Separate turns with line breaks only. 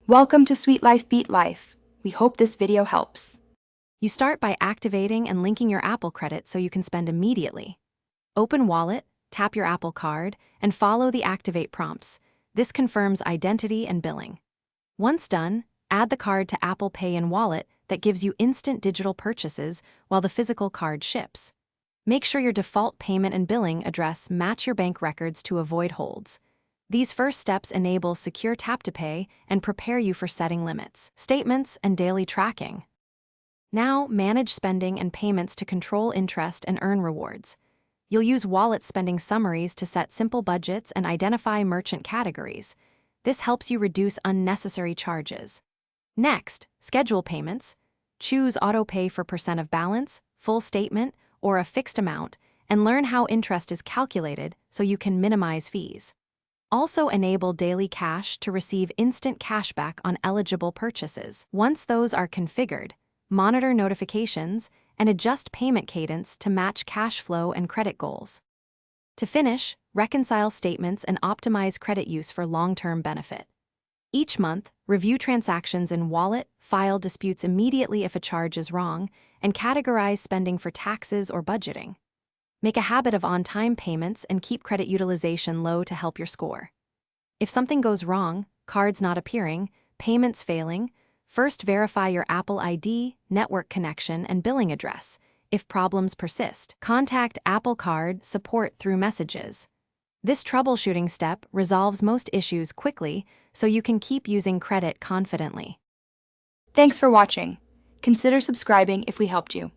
Welcome to Sweet Life Beat Life. We hope this video helps.
You start by activating and linking your Apple credit so you can spend immediately. Open Wallet, tap your Apple Card, and follow the activate prompts. This confirms identity and billing. Once done, add the card to Apple Pay in Wallet that gives you instant digital purchases while the physical card ships. Make sure your default payment and billing address match your bank records to avoid holds. These first steps enable secure tap-to-pay and prepare you for setting limits, statements, and daily tracking. Now, manage spending and payments to control interest and earn rewards. You'll use wallet spending summaries to set simple budgets and identify merchant categories. This helps you reduce unnecessary charges. Next, schedule payments. Choose auto-pay for percent of balance, full statement, or a fixed amount, and learn how interest is calculated so you can minimize fees. Also enable daily cash to receive instant cashback on eligible purchases. Once those are configured, monitor notifications and adjust payment cadence to match cash flow and credit goals. To finish, reconcile statements and optimize credit use for long-term benefit. Each month, review transactions in Wallet, file disputes immediately if a charge is wrong, and categorize spending for taxes or budgeting. Make a habit of on-time payments and keep credit utilization low to help your score. If something goes wrong, cards not appearing, payments failing, first verify your Apple ID, network connection, and billing address. If problems persist, contact Apple Card support through messages. This troubleshooting step resolves most issues quickly so you can keep using credit confidently.
Thanks for watching. Consider subscribing if we helped you.